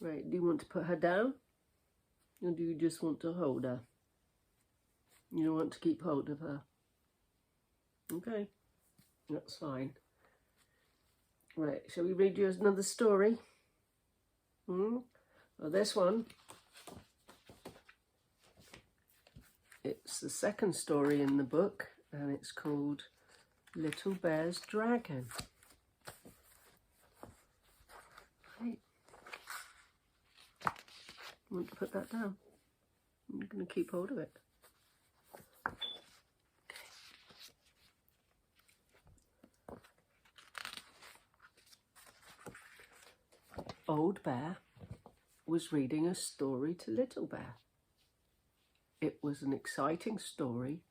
Right, do you want to put her down? Or do you just want to hold her? You don't want to keep hold of her? Okay, that's fine. Right, shall we read you another story? Well, this one, it's the second story in the book, and it's called Little Bear's Dragon. Right. Want to put that down? I'm going to keep hold of it. Old Bear was reading a story to Little Bear. It was an exciting story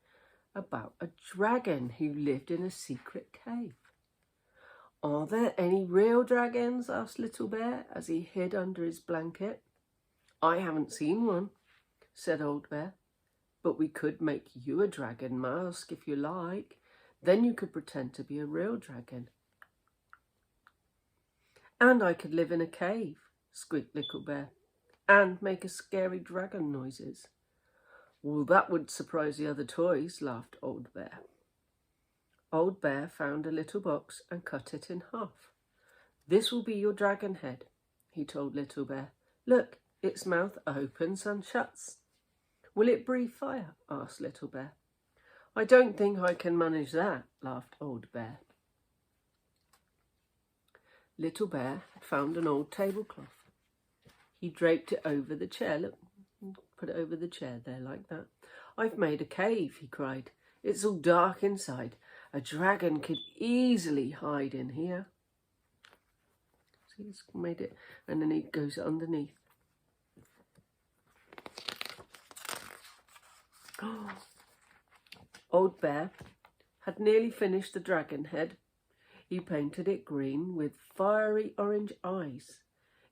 about a dragon who lived in a secret cave. Are there any real dragons? Asked Little Bear as he hid under his blanket. I haven't seen one, said Old Bear, but we could make you a dragon mask if you like. Then you could pretend to be a real dragon. And I could live in a cave, squeaked Little Bear, and make a scary dragon noises. Well, that would surprise the other toys, laughed Old Bear. Old Bear found a little box and cut it in half. This will be your dragon head, he told Little Bear. Look, its mouth opens and shuts. Will it breathe fire? Asked Little Bear. I don't think I can manage that, laughed Old Bear. Little Bear had found an old tablecloth. He draped it over the chair. Look, put it over the chair there like that. I've made a cave, he cried. It's all dark inside. A dragon could easily hide in here. See, he's made it, and then he goes underneath. Old Bear had nearly finished the dragon head. He painted it green with fiery orange eyes.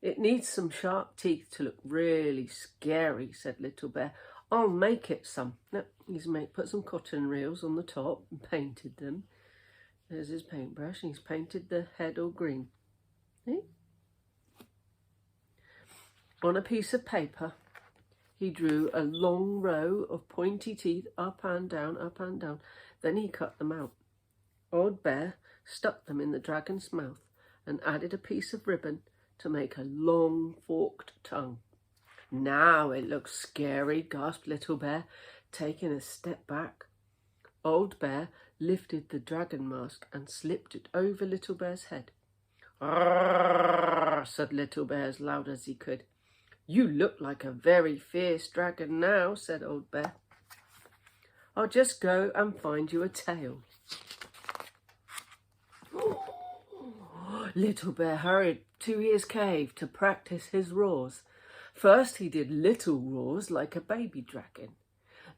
It needs some sharp teeth to look really scary, said Little Bear. I'll make it some. No, he's put some cotton reels on the top and painted them. There's his paintbrush, and he's painted the head all green. See? On a piece of paper, he drew a long row of pointy teeth up and down, up and down. Then he cut them out. Old Bear stuck them in the dragon's mouth and added a piece of ribbon to make a long forked tongue. Now it looks scary, gasped Little Bear, taking a step back. Old Bear lifted the dragon mask and slipped it over Little Bear's head. "Arrrr," said Little Bear as loud as he could. You look like a very fierce dragon now, said Old Bear. I'll just go and find you a tail. Little Bear hurried to his cave to practice his roars. First he did little roars like a baby dragon.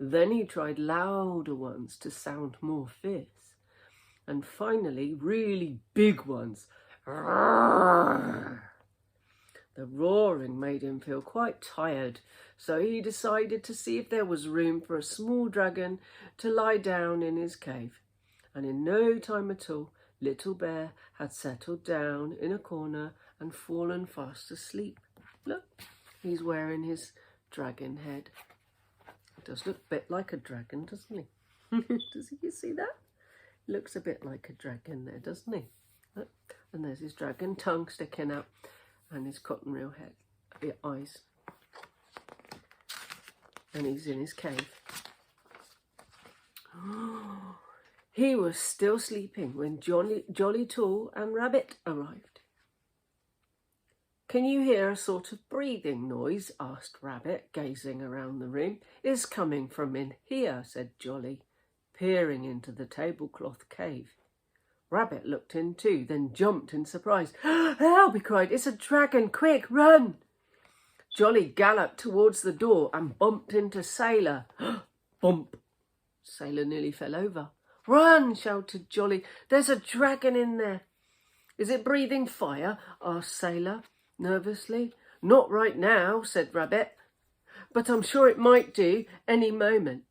Then he tried louder ones to sound more fierce. And finally really big ones. The roaring made him feel quite tired, so he decided to see if there was room for a small dragon to lie down in his cave. And in no time at all, Little Bear had settled down in a corner and fallen fast asleep. Look, he's wearing his dragon head. It does look a bit like a dragon, doesn't he? Does he see that? Looks a bit like a dragon there, doesn't he? Look, and there's his dragon tongue sticking out and his cotton reel head, eyes. And he's in his cave. He was still sleeping when Jolly Tall and Rabbit arrived. Can you hear a sort of breathing noise? Asked Rabbit, gazing around the room. It's coming from in here, said Jolly, peering into the tablecloth cave. Rabbit looked in too, then jumped in surprise. Help, he cried, it's a dragon, quick, run! Jolly galloped towards the door and bumped into Sailor. Bump! Sailor nearly fell over. Run, shouted Jolly, there's a dragon in there. Is it breathing fire? Asked Sailor nervously. Not right now, said Rabbit, but I'm sure it might do any moment.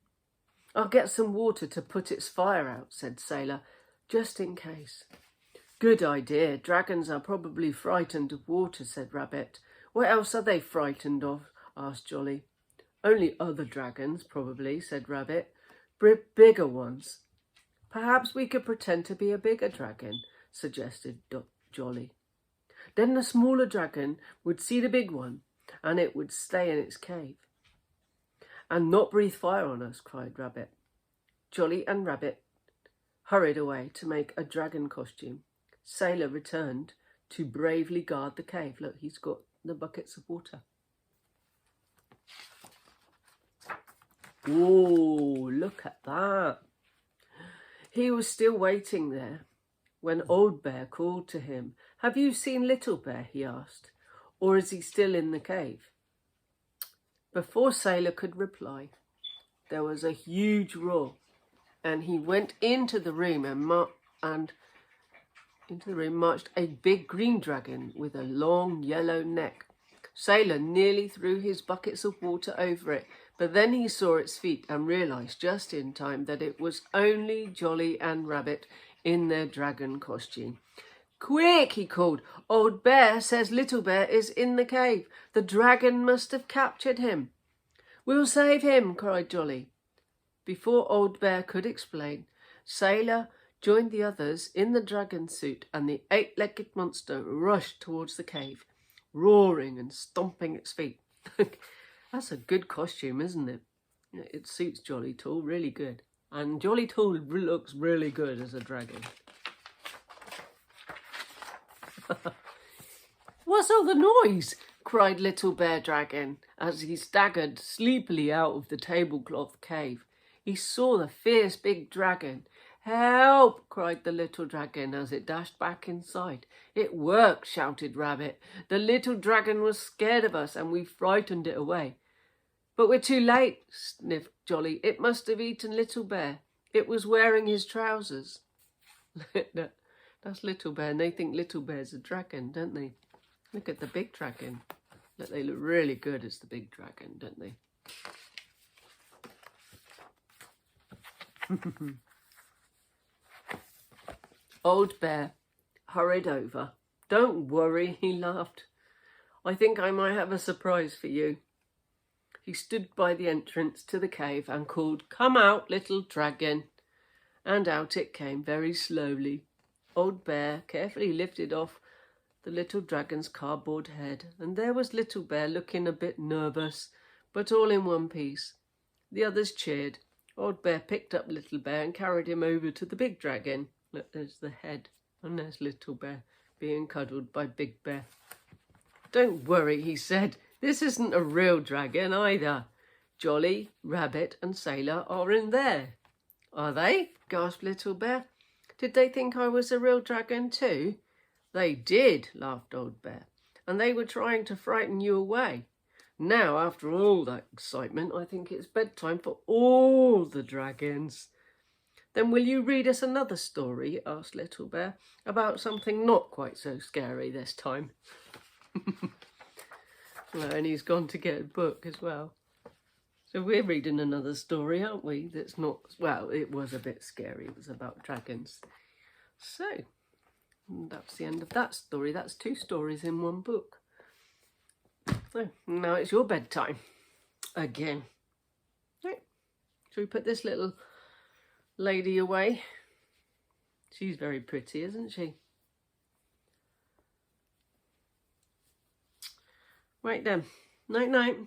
I'll get some water to put its fire out, said Sailor, just in case. Good idea. Dragons are probably frightened of water, said Rabbit. What else are they frightened of? Asked Jolly. Only other dragons, probably, said Rabbit. Bigger ones. Perhaps we could pretend to be a bigger dragon, suggested Jolly. Then the smaller dragon would see the big one, and it would stay in its cave. And not breathe fire on us, cried Rabbit. Jolly and Rabbit hurried away to make a dragon costume. Sailor returned to bravely guard the cave. Look, he's got the buckets of water. Oh, look at that. He was still waiting there when Old Bear called to him. Have you seen Little Bear? He asked. Or is he still in the cave? Before Sailor could reply, there was a huge roar, and he went into the room and marched a big green dragon with a long yellow neck. Sailor nearly threw his buckets of water over it, but then he saw its feet and realised just in time that it was only Jolly and Rabbit in their dragon costume. Quick, he called. Old Bear says Little Bear is in the cave. The dragon must have captured him. We'll save him, cried Jolly. Before Old Bear could explain, Sailor joined the others in the dragon suit, and the 8-legged monster rushed towards the cave, roaring and stomping its feet. That's a good costume, isn't it? It suits Jolly Tall really good. And Jolly Tall looks really good as a dragon. What's all the noise? Cried Little Bear Dragon as he staggered sleepily out of the tablecloth cave. He saw the fierce big dragon. Help! Cried the little dragon as it dashed back inside. It worked, shouted Rabbit. The little dragon was scared of us and we frightened it away. But we're too late, sniffed Jolly. It must have eaten Little Bear. It was wearing his trousers. That's Little Bear, and they think Little Bear's a dragon, don't they? Look at the big dragon. Look, they look really good as the big dragon, don't they? Old Bear hurried over. Don't worry, he laughed. I think I might have a surprise for you. He stood by the entrance to the cave and called, Come out, little dragon. And out it came very slowly. Old Bear carefully lifted off the little dragon's cardboard head, and there was Little Bear looking a bit nervous, but all in one piece. The others cheered. Old Bear picked up Little Bear and carried him over to the big dragon. Look, there's the head, and there's Little Bear being cuddled by Big Bear. Don't worry, he said. This isn't a real dragon either. Jolly, Rabbit and Sailor are in there. Are they? Gasped Little Bear. Did they think I was a real dragon too? They did, laughed Old Bear, and they were trying to frighten you away. Now, after all that excitement, I think it's bedtime for all the dragons. Then will you read us another story, asked Little Bear, about something not quite so scary this time? Well, and he's gone to get a book as well. So we're reading another story, aren't we? That's not, well, it was a bit scary. It was about dragons. So that's the end of that story. That's 2 stories in one book. So now it's your bedtime again. Right. Shall we put this little lady away? She's very pretty, isn't she? Right then. Night night.